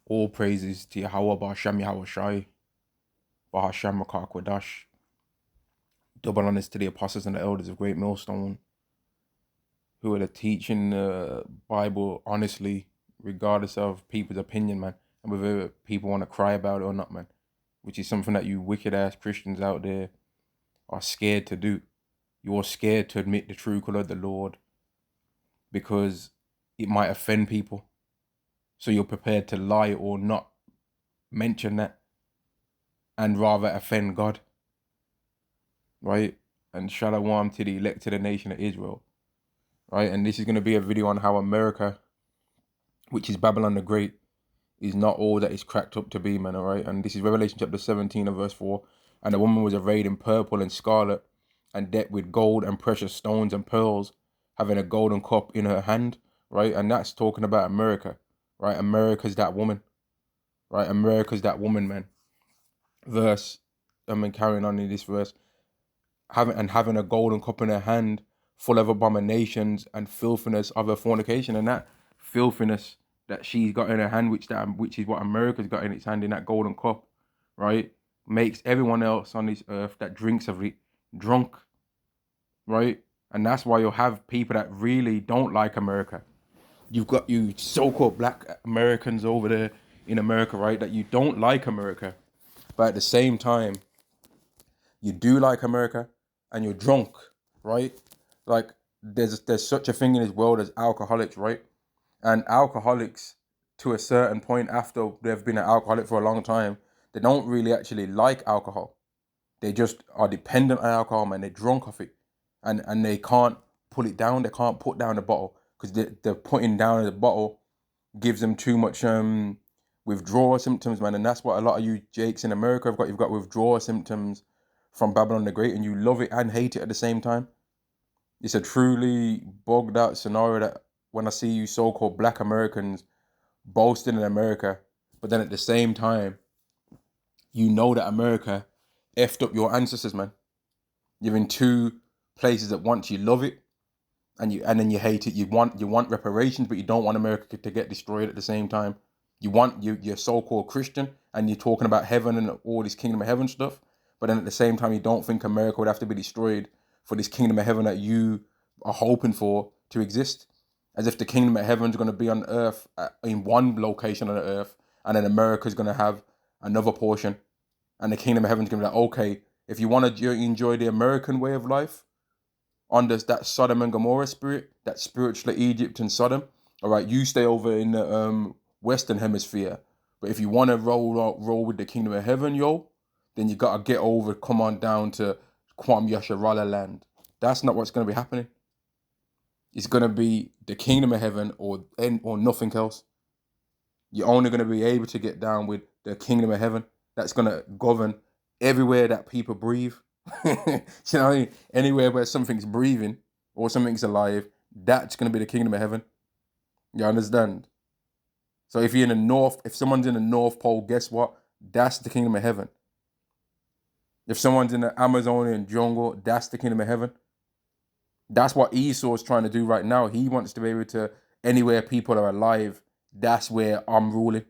All praises to Yahweh Ba'Hashem Yahweh Shai, Ba'Hashem Makar Kodash. Double honors to the apostles and the elders of Great Millstone, who are teaching the Bible honestly, regardless of people's opinion, man. And whether people want to cry about it or not, man. Which is something that you wicked ass Christians out there are scared to do. You're scared to admit the true color of the Lord because it might offend people. So you're prepared to lie or not mention that and rather offend God. Right? And shalom to the elect of the nation of Israel. Right? And this is going to be a video on how America, which is Babylon the Great, is not all that it's cracked up to be, man, all right? And this is Revelation chapter 17 and verse 4. And the woman was arrayed in purple and scarlet and decked with gold and precious stones and pearls, having a golden cup in her hand, right? And that's talking about America, right? America's that woman, right? America's that woman, man. Carrying on in this verse, having a golden cup in her hand, full of abominations and filthiness of her fornication. And that filthiness that she's got in her hand, which is what America's got in its hand in that golden cup, right, makes everyone else on this earth that drinks of it drunk, right? And that's why you'll have people that really don't like America. You've got you so-called black Americans over there in America, right, that you don't like America, but at the same time, you do like America and you're drunk, right? Like there's such a thing in this world as alcoholics, right? And alcoholics, to a certain point after they've been an alcoholic for a long time, they don't really actually like alcohol. They just are dependent on alcohol, man. They're drunk off it. And they can't pull it down. They can't put down the bottle because the putting down the bottle gives them too much withdrawal symptoms, man. And that's what a lot of you Jakes in America have got. You've got withdrawal symptoms from Babylon the Great, and you love it and hate it at the same time. It's a truly bugged out scenario that when I see you so-called black Americans boasting in America, but then at the same time, you know that America effed up your ancestors, man. You're in two places at once. You love it, and then you hate it. You want reparations, but you don't want America to get destroyed at the same time. You're so-called Christian, and you're talking about heaven and all this kingdom of heaven stuff, but then at the same time, you don't think America would have to be destroyed for this kingdom of heaven that you are hoping for to exist. As if the kingdom of heaven is going to be on earth in one location on the earth, and then America is going to have another portion, and the kingdom of heaven is going to be like, okay, if you want to enjoy the American way of life, under that Sodom and Gomorrah spirit, that spiritual Egypt and Sodom, all right, you stay over in the Western Hemisphere. But if you want to roll with the kingdom of heaven, yo, then you got to come on down to Kwam Yasharala land. That's not what's going to be happening. It's going to be the kingdom of heaven or nothing else. You're only going to be able to get down with the kingdom of heaven. That's going to govern everywhere that people breathe. You know what I mean? Anywhere where something's breathing or something's alive, that's going to be the kingdom of heaven. You understand? So if you're in the north, if someone's in the North Pole, guess what? That's the kingdom of heaven. If someone's in the Amazonian jungle, that's the kingdom of heaven. That's what Esau is trying to do right now. He wants to be able to, anywhere people are alive, that's where I'm ruling.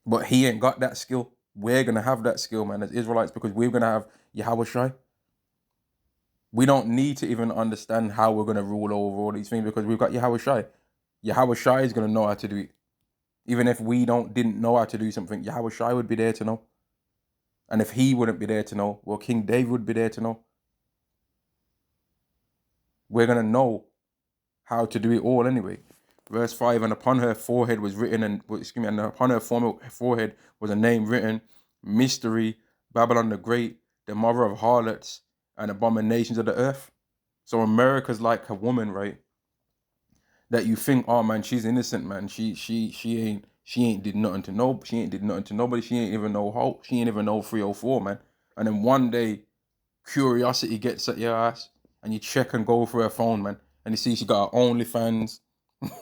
But he ain't got that skill. We're going to have that skill, man, as Israelites, because we're going to have Yahweh Shai. We don't need to even understand how we're going to rule over all these things because we've got Yahweh Shai. Yahweh Shai is going to know how to do it. Even if we didn't know how to do something, Yahweh Shai would be there to know. And if he wouldn't be there to know, well, King David would be there to know. We're going to know how to do it all anyway. Verse 5, and upon her forehead was written, and upon her forehead was a name written, Mystery, Babylon the Great, the mother of harlots and abominations of the earth. So America's like a woman, right? That you think, oh man, she's innocent, man. She ain't did nothing to she ain't did nothing to nobody. She ain't even know hope. She ain't even know 304, man. And then one day, curiosity gets at your ass, and you check and go through her phone, man, and you see she got her OnlyFans,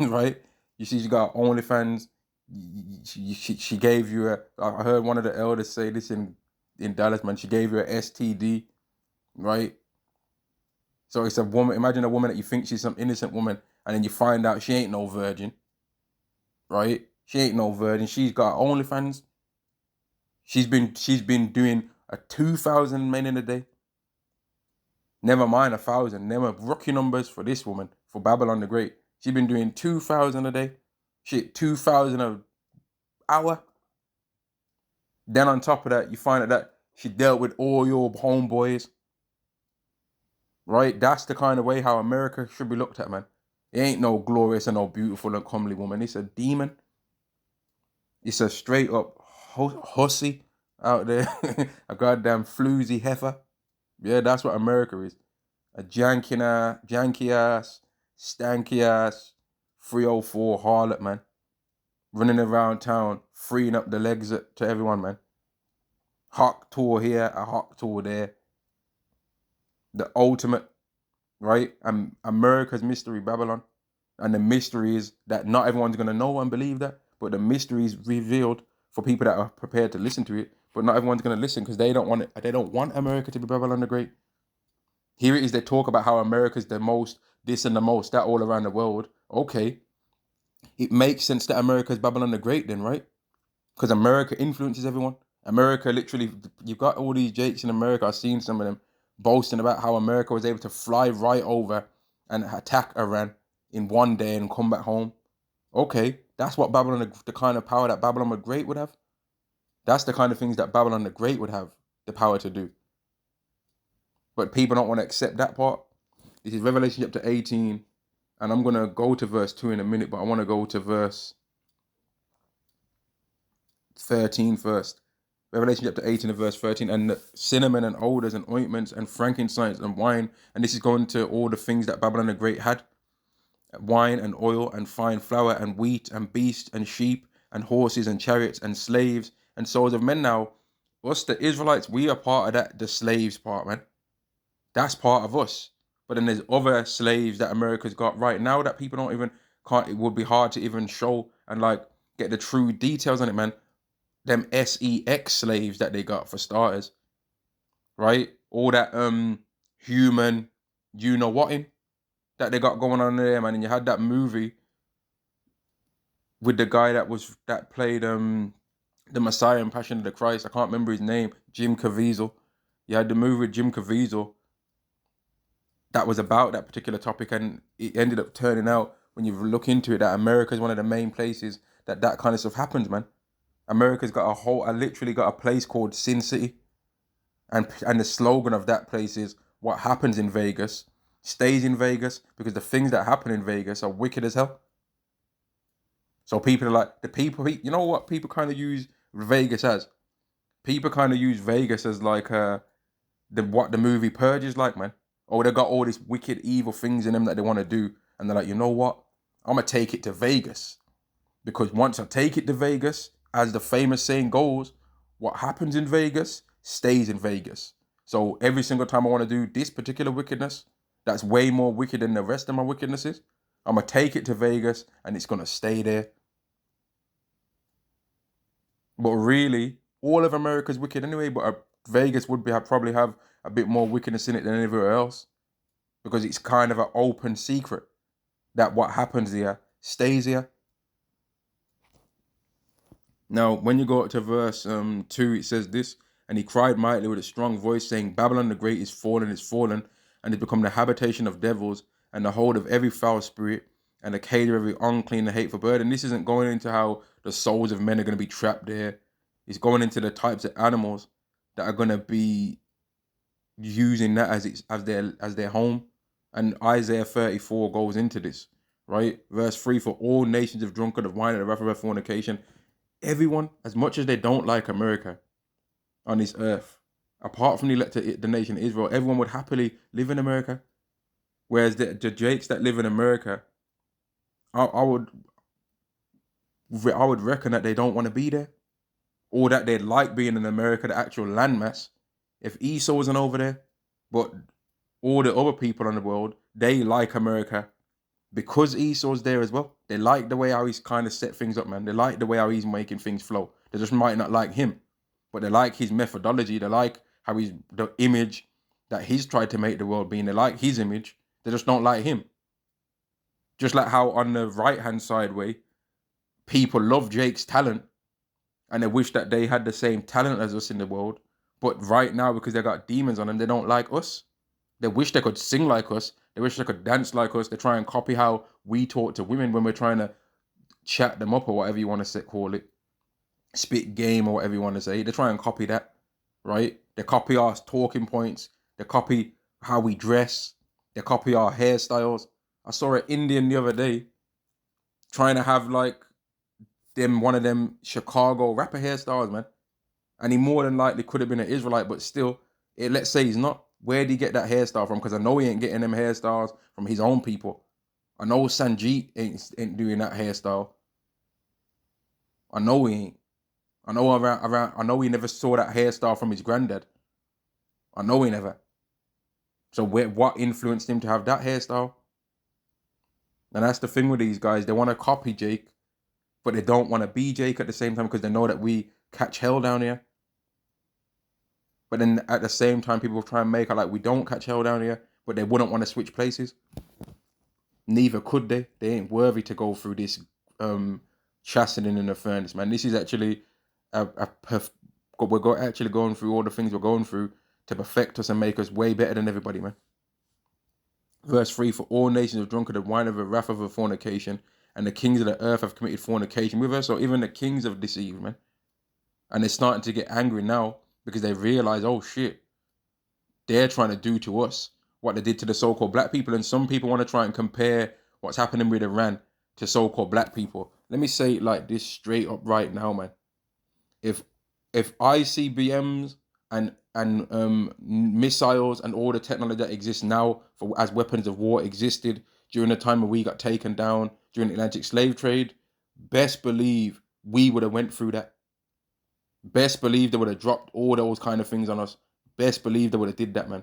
right? You see she got her OnlyFans. She gave you a. I heard one of the elders say this in Dallas, man. She gave you a STD, right? So it's a woman. Imagine a woman that you think she's some innocent woman, and then you find out she ain't no virgin, right? She ain't no virgin. She's got OnlyFans. She's been doing a 2,000 men in a day. Never mind 1,000. Never rookie numbers for this woman, for Babylon the Great. She's been doing 2,000 a day. Shit, 2,000 an hour. Then on top of that, you find out that she dealt with all your homeboys. Right? That's the kind of way how America should be looked at, man. It ain't no glorious and no beautiful and comely woman. It's a demon. It's a straight up hussy out there. A goddamn floozy heifer. Yeah, that's what America is. A janky ass, stanky ass, 304 harlot, man. Running around town, freeing up the legs to everyone, man. Hawk tour here, a hawk tour there. The ultimate, right? America's mystery, Babylon. And the mystery is that not everyone's going to know and believe that, but the mystery is revealed for people that are prepared to listen to it. But not everyone's going to listen because they don't want it. They don't want America to be Babylon the Great. Here it is. They talk about how America's the most, this and the most, that all around the world. Okay. It makes sense that America's Babylon the Great then, right? Because America influences everyone. America literally, you've got all these jakes in America. I've seen some of them boasting about how America was able to fly right over and attack Iran in one day and come back home. Okay, that's what Babylon, the kind of power that Babylon the Great would have. That's the kind of things that Babylon the Great would have the power to do. But people don't want to accept that part. This is Revelation chapter 18, and I'm going to go to verse 2 in a minute, but I want to go to verse 13 first. Revelation chapter 18 and verse 13, and the cinnamon and odors and ointments and frankincense and wine, and this is going to all the things that Babylon the Great had. Wine and oil and fine flour and wheat and beasts and sheep and horses and chariots and slaves and souls of men. Now, us, the Israelites, we are part of that, the slaves part, man. That's part of us. But then there's other slaves that America's got right now that people don't even, can't, it would be hard to even show and like get the true details on it, man. Them sex slaves that they got for starters. Right? All that human, you know what in that they got going on there, man. And you had that movie with the guy that played the Messiah in Passion of the Christ. I can't remember his name. Jim Caviezel. You had the movie with Jim Caviezel that was about that particular topic, and it ended up turning out, when you look into it, that America is one of the main places that kind of stuff happens, man. America's got literally got a place called Sin City, and the slogan of that place is, what happens in Vegas stays in Vegas, because the things that happen in Vegas are wicked as hell. So people are like, you know what people kind of use Vegas as? People kind of use Vegas as like what the movie Purge is like, man. Oh, they got all these wicked, evil things in them that they want to do, and they're like, you know what? I'm gonna take it to Vegas, because once I take it to Vegas, as the famous saying goes, what happens in Vegas stays in Vegas. So every single time I want to do this particular wickedness, that's way more wicked than the rest of my wickednesses, I'm gonna take it to Vegas, and it's gonna stay there. But really, all of America's wicked anyway. But Vegas would probably have a bit more wickedness in it than anywhere else, because it's kind of an open secret that what happens here stays here. Now, when you go up to verse 2, it says this, and he cried mightily with a strong voice, saying, Babylon the Great is fallen, and is become the habitation of devils, and the hold of every foul spirit, and the cage of every unclean and hateful bird. And this isn't going into how the souls of men are going to be trapped there. It's going into the types of animals that are going to be using that as their home. And Isaiah 34 goes into this, right? Verse 3, for all nations have drunken of wine and the wrath of their fornication. Everyone, as much as they don't like America on this earth, apart from the nation Israel, everyone would happily live in America. Whereas the Jakes that live in America, I would reckon that they don't want to be there, or that they like being in America, the actual landmass. If Esau wasn't over there, but all the other people in the world, they like America because Esau's there as well. They like the way how he's kind of set things up, man. They like the way how he's making things flow. They just might not like him, but they like his methodology. They like how the image that he's tried to make the world being. They like his image. They just don't like him. Just like how on the right-hand side way, people love Jake's talent and they wish that they had the same talent as us in the world. But right now, because they got demons on them, they don't like us. They wish they could sing like us. They wish they could dance like us. They try and copy how we talk to women when we're trying to chat them up or whatever you want to call it. Spit game or whatever you want to say. They try and copy that, right? They copy our talking points. They copy how we dress. They copy our hairstyles. I saw an Indian the other day trying to have like one of them Chicago rapper hairstyles, man. And he more than likely could have been an Israelite, but still, let's say he's not. Where did he get that hairstyle from? Because I know he ain't getting them hairstyles from his own people. I know Sanjeet ain't doing that hairstyle. I know he ain't. I know he never saw that hairstyle from his granddad. I know he never. So what influenced him to have that hairstyle? And that's the thing with these guys. They want to copy Jake, but they don't want to be Jake at the same time because they know that we catch hell down here. But then at the same time, people try and make it like we don't catch hell down here, but they wouldn't want to switch places. Neither could they. They ain't worthy to go through this chastening in the furnace, man. This is actually we're actually going through all the things we're going through to perfect us and make us way better than everybody, man. Verse 3, for all nations have drunk of the wine of the wrath of a fornication, and the kings of the earth have committed fornication with us. So even the kings have deceived, man. And they're starting to get angry now because they realize, oh shit, they're trying to do to us what they did to the so-called black people. And some people want to try and compare what's happening with Iran to so-called black people. Let me say it like this straight up right now, man. If ICBMs and missiles and all the technology that exists now as weapons of war existed during the time when we got taken down during the Atlantic slave trade, best believe we would have went through that. Best believe they would have dropped all those kind of things on us. Best believe they would have did that, man.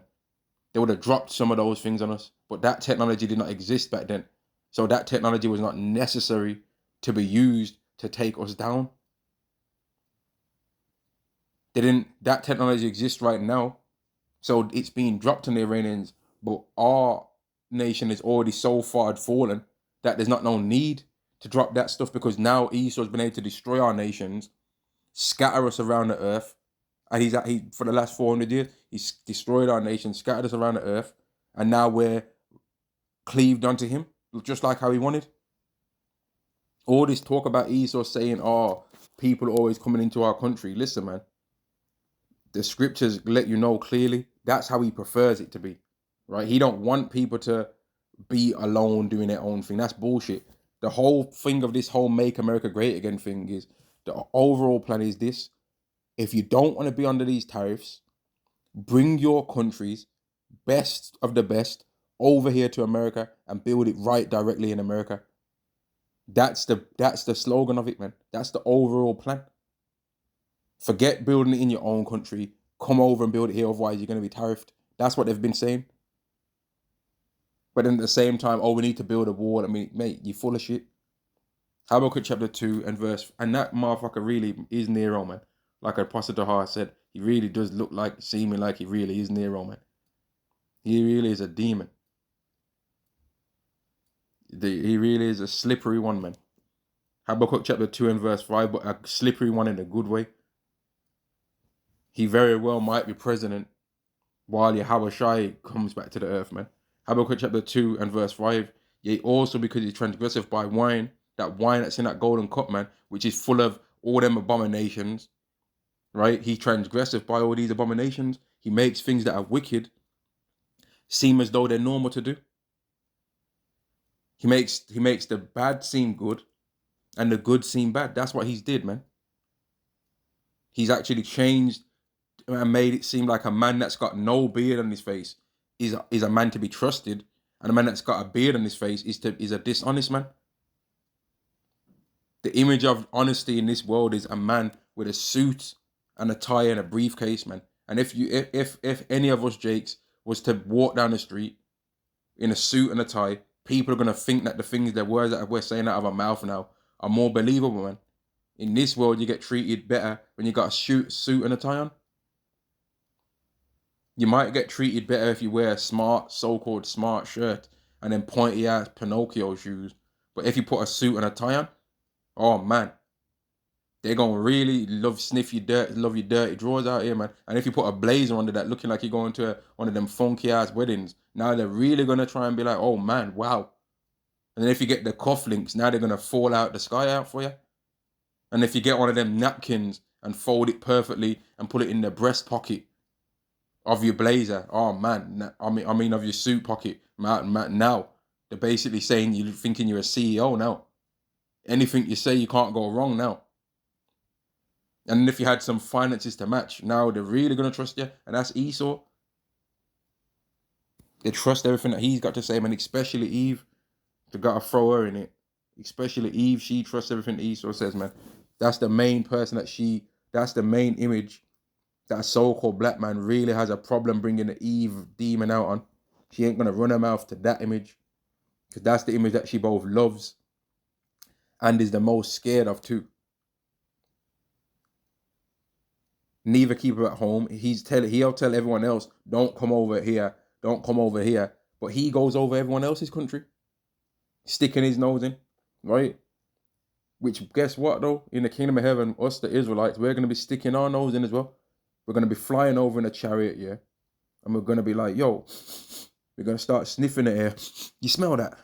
They would have dropped some of those things on us. But that technology did not exist back then. So that technology was not necessary to be used to take us down. That technology exists right now. So it's being dropped on the Iranians. But our nation is already so far fallen that there's not no need to drop that stuff because now Esau's been able to destroy our nations, scatter us around the earth, and he for the last 400 years he's destroyed our nation, scattered us around the earth, and now we're cleaved onto him just like how he wanted. All this talk about Esau saying, "Oh, people are always coming into our country." Listen, man, the scriptures let you know clearly that's how he prefers it to be, right? He don't want people to be alone doing their own thing. That's bullshit. The whole thing of this whole "Make America Great Again" thing is the overall plan is this. If you don't want to be under these tariffs, bring your country's best of the best over here to America and build it right directly in America. That's the slogan of it, man. That's the overall plan. Forget building it in your own country. Come over and build it here, otherwise you're going to be tariffed. That's what they've been saying. But then at the same time, we need to build a wall. I mean, mate, you're full of shit. Habakkuk chapter 2 and that motherfucker really is Nero, man. Like Apostle Tahar said, he really does look like, seeming like he really is Nero, man. He really is a demon. He really is a slippery one, man. Habakkuk chapter 2 and verse 5, but a slippery one in a good way. He very well might be president while Yahushua comes back to the earth, man. Habakkuk chapter 2 and verse 5, yea, also because he's transgressive by wine, that wine that's in that golden cup, man, which is full of all them abominations, right? He's transgressive by all these abominations. He makes things that are wicked seem as though they're normal to do. He makes the bad seem good and the good seem bad. That's what he's did, man. He's actually changed and made it seem like a man that's got no beard on his face is a man to be trusted, and a man that's got a beard on his face is a dishonest man. The image of honesty in this world is a man with a suit and a tie and a briefcase, man. And if any of us Jakes was to walk down the street in a suit and a tie, people are gonna think that the words that we're saying out of our mouth now are more believable, man. In this world, you get treated better when you got a suit and a tie on. You might get treated better if you wear a so-called smart shirt and then pointy ass Pinocchio shoes. But if you put a suit and a tie on, Oh man, they're gonna really love your dirty drawers out here, man. And if you put a blazer under that, looking like you're going to one of them funky ass weddings, now they're really gonna try and be like, oh man, wow. And then if you get the cufflinks, now they're gonna fall out the sky out for you. And if you get one of them napkins and fold it perfectly and put it in the breast pocket of your blazer, oh man, I mean of your suit pocket, man, now they're basically saying you're thinking you're a CEO now. Anything you say, you can't go wrong now. And if you had some finances to match, now they're really gonna trust you, and that's Esau. They trust everything that he's got to say, man. Especially Eve, they gotta throw her in it. Especially Eve, she trusts everything that Esau says, man. That's the main person that's the main image that a so-called black man really has a problem bringing the Eve demon out on. She ain't gonna run her mouth to that image, because that's the image that she both loves and is the most scared of too. Neither keep her at home. He'll tell everyone else, don't come over here, don't come over here. But he goes over everyone else's country, sticking his nose in, right? Which, guess what though? In the kingdom of heaven, us the Israelites, we're gonna be sticking our nose in as well. We're gonna be flying over in a chariot, yeah, and we're gonna be like, yo, we're gonna start sniffing the air. You smell that?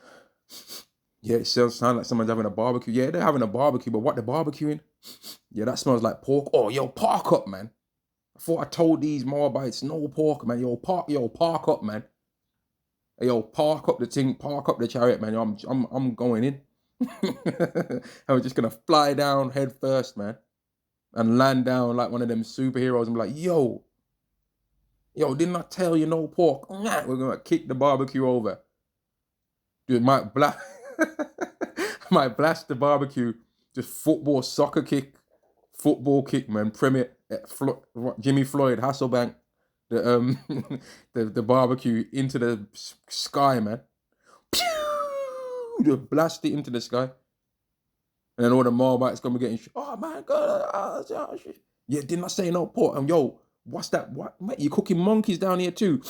Yeah, it sounds like someone's having a barbecue. Yeah, they're having a barbecue, but what they're barbecuing? Yeah, that smells like pork. Oh, yo, park up, man. I thought I told these Moabites no pork, man. Yo, park up, man. Hey, yo, park up the thing, park up the chariot, man. I'm going in. I was just gonna fly down head first, man, and land down like one of them superheroes and be like, yo, didn't I tell you no pork? We're gonna kick the barbecue over. Dude, might blast, might blast the barbecue. Just football kick, man. Premier Jimmy Floyd Hasselbank, the the barbecue into the sky, man. Pew! Just blast it into the sky, and then all the Moabites gonna be getting. Oh my God! Yeah, didn't I say no pork? And yo, what's that? What, mate? You cooking monkeys down here too?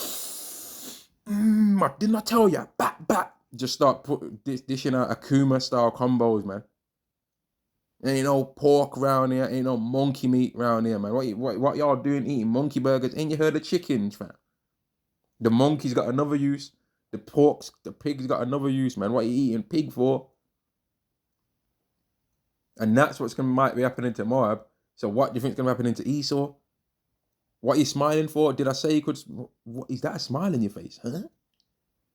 Didn't I tell you? Bat. Just start dishing out Akuma style combos, man. Ain't no pork around here. Ain't no monkey meat around here, man. What y'all doing eating monkey burgers? Ain't you heard of chickens, fam? The monkey's got another use. The pig's got another use, man. What you eating pig for? And that's what's might be happening to Moab. So what do you think's gonna happen to Esau? What are you smiling for? Did I say you could? What is that a smile in your face, huh?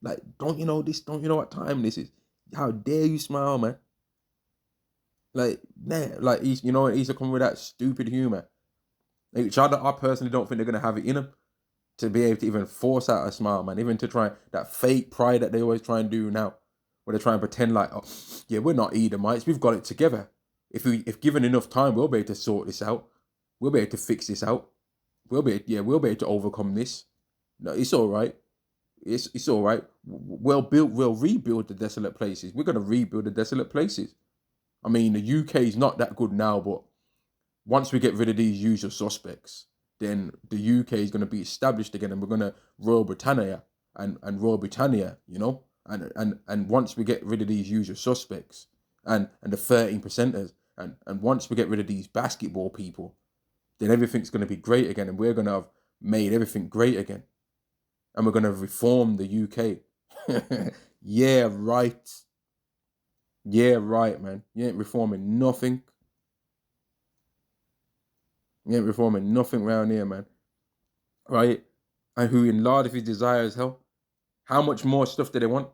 Like, don't you know this? Don't you know what time this is? How dare you smile, man? Like, man, like he's coming with that stupid humor. Which I personally don't think they're gonna have it in them to be able to even force out a smile, man. Even to try that fake pride that they always try and do now, where they try and pretend like, oh, yeah, we're not Edomites, we've got it together. If given enough time, we'll be able to sort this out. We'll be able to fix this out. We'll be able to overcome this. No, it's all right. It's all right. We'll rebuild the desolate places. We're gonna rebuild the desolate places. I mean, the UK is not that good now, but once we get rid of these usual suspects, then the UK is going to be established again, and we're going to Royal Britannia and Royal Britannia, you know, and once we get rid of these usual suspects and the 13%ers, and once we get rid of these basketball people, then everything's going to be great again, and we're going to have made everything great again, and we're going to reform the UK. Yeah, right. Yeah, right, man. You ain't reforming nothing. You ain't reforming nothing around here, man. Right? And who enlarged his desires, hell. How much more stuff do they want?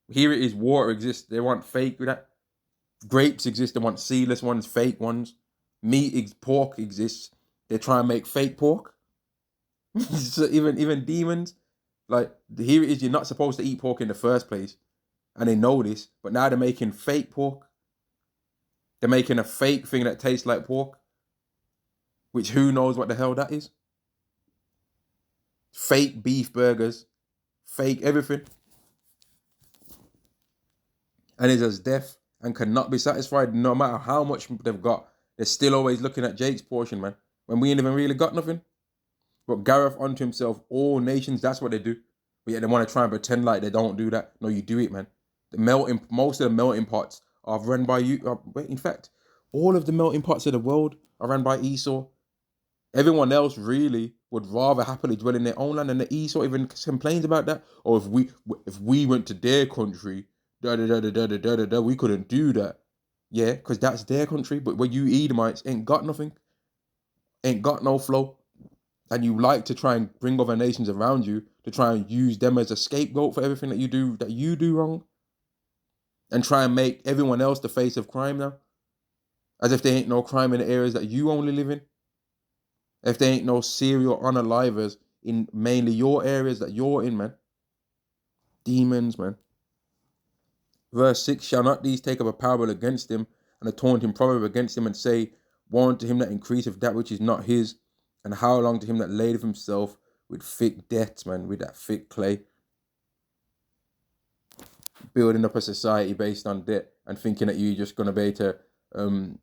Here it is, water exists. They want fake with that. Grapes exist. They want seedless ones, fake ones. Pork exists. They try and make fake pork. So even demons, like, here it is, you're not supposed to eat pork in the first place. And they know this, but now they're making fake pork. They're making a fake thing that tastes like pork, which who knows what the hell that is. Fake beef burgers, fake everything. And is as deaf and cannot be satisfied no matter how much they've got. They're still always looking at Jake's portion, man, when we ain't even really got nothing. But Gareth unto himself, all nations, that's what they do. But yet they want to try and pretend like they don't do that. No, you do it, man. Most of the melting pots are run by you. In fact, all of the melting pots of the world are run by Esau. Everyone else really would rather happily dwell in their own land, and the Esau even complains about that. Or if we went to their country, we couldn't do that. Yeah, because that's their country. But when you Edomites ain't got nothing, ain't got no flow, and you like to try and bring other nations around you to try and use them as a scapegoat for everything that you do wrong, and try and make everyone else the face of crime now, as if there ain't no crime in the areas that you only live in. If there ain't no serial unalivers in mainly your areas that you're in, man. Demons, man. Verse 6, shall not these take up a parable against him, and a taunting proverb against him, and say, woe unto him that increaseth that which is not his, and how long to him that ladeth himself with thick debts, man, with that thick clay. Building up a society based on debt and thinking that you're just going to be able to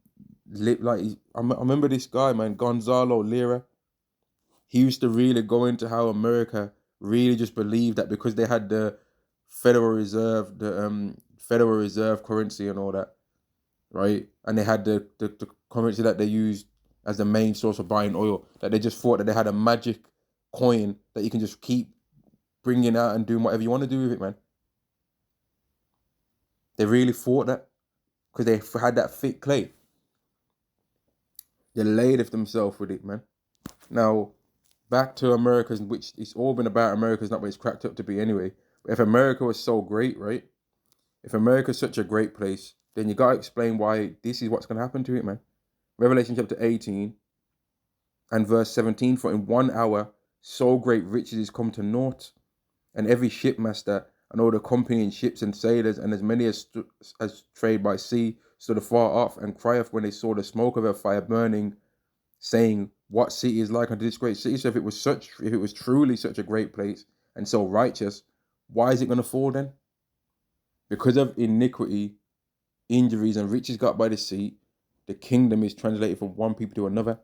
live like... I remember this guy, man, Gonzalo Lira. He used to really go into how America really just believed that because they had the Federal Reserve, the Federal Reserve currency and all that, right? And they had the currency that they used as the main source of buying oil, that they just thought that they had a magic coin that you can just keep bringing out and doing whatever you want to do with it, man. They really thought that because they had that thick clay. They laid themselves with it, man. Now, back to America, which it's all been about America's not what it's cracked up to be anyway. But if America was so great, right? If America's such a great place, then you got to explain why this is what's going to happen to it, man. Revelation chapter 18 and verse 17, for in 1 hour so great riches is come to naught, and every shipmaster and all the company in ships and sailors, and as many as trade by sea, stood afar off and crieth when they saw the smoke of a fire burning, saying, what city is like unto this great city? So if it was truly such a great place and so righteous, why is it going to fall then? Because of iniquity, injuries, and riches got by deceit, the kingdom is translated from one people to another.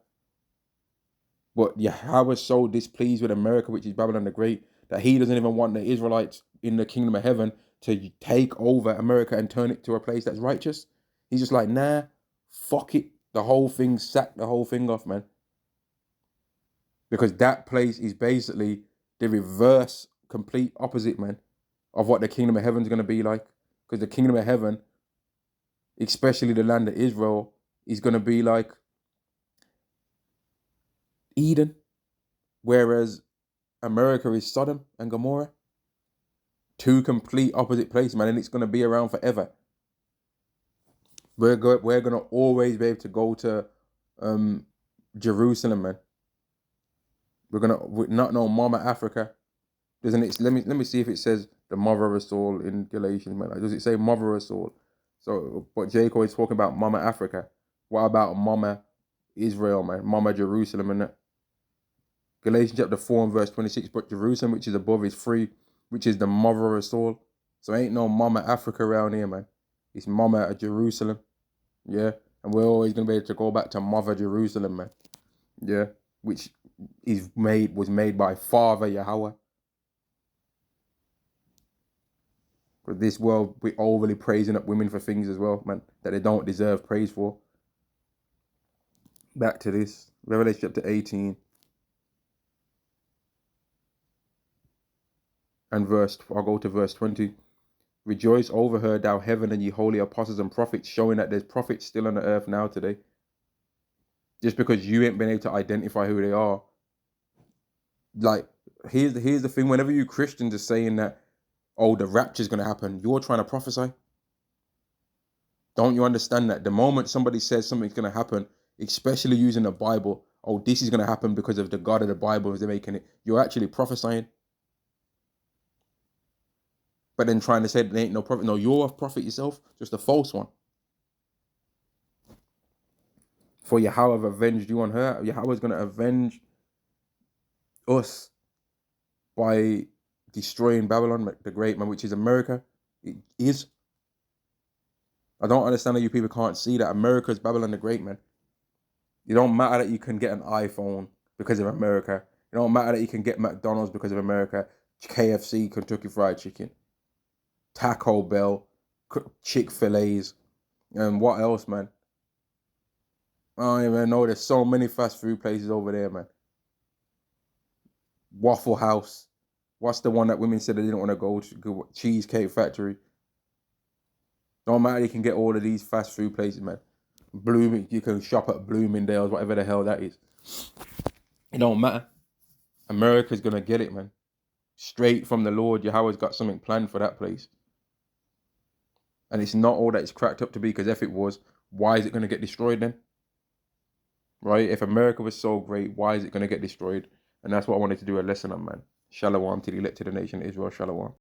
But Yahweh is so displeased with America, which is Babylon the Great, that he doesn't even want the Israelites in the kingdom of heaven to take over America and turn it to a place that's righteous. He's just like, nah, fuck it. The whole thing, sack the whole thing off, man. Because that place is basically the reverse, complete opposite, man, of what the kingdom of heaven is going to be like. Because the kingdom of heaven, especially the land of Israel, is going to be like Eden. Whereas America is Sodom and Gomorrah. Two complete opposite places, man, and it's going to be around forever. We're going to always be able to go to Jerusalem, man. We're not know Mama Africa. Doesn't it? Let me see if it says the mother of us all in Galatians, man. Does it say mother of us all? So, but Jacob is talking about Mama Africa. What about Mama Israel, man? Mama Jerusalem, and that. Galatians chapter 4 and verse 26. But Jerusalem, which is above, is free, which is the mother of us all. So ain't no Mama Africa around here, man. It's Mama Jerusalem. Yeah, and we're always gonna be able to go back to Mother Jerusalem, man. Yeah, which was made by Father Yahweh. Because this world, we're overly praising up women for things as well, man, that they don't deserve praise for. Back to this, Revelation chapter 18 and I'll go to verse 20. Rejoice over her, thou heaven, and ye holy apostles and prophets, showing that there's prophets still on the earth now today. Just because you ain't been able to identify who they are. Like, here's the thing, whenever you Christians are saying that, oh, the rapture's going to happen, you're trying to prophesy. Don't you understand that the moment somebody says something's going to happen, especially using the Bible, oh, this is going to happen because of the God of the Bible as they're making it, you're actually prophesying. But then trying to say that there ain't no prophet. No, you're a prophet yourself, just a false one. For Yahweh have avenged you on her. Yahweh's going to avenge us by destroying Babylon, the great, man, which is America. It is. I don't understand how you people can't see that America's Babylon the Great, man. It don't matter that you can get an iPhone because of America. It don't matter that you can get McDonald's because of America. KFC, Kentucky Fried Chicken, Taco Bell, Chick-fil-A's, And what else, man? I don't even know. There's so many fast food places over there, man. Waffle House. What's the one that women said they didn't want to go to? Cheesecake Factory. Don't matter. You can get all of these fast food places, man. Blooming. You can shop at Bloomingdale's, whatever the hell that is. It don't matter. America's gonna get it, man. Straight from the Lord. Yahweh's got something planned for that place. And it's not all that it's cracked up to be, because if it was, why is it gonna get destroyed then? Right? If America was so great, why is it gonna get destroyed? And that's what I wanted to do a lesson on, man. Shalom to the elected nation of Israel. Shalom.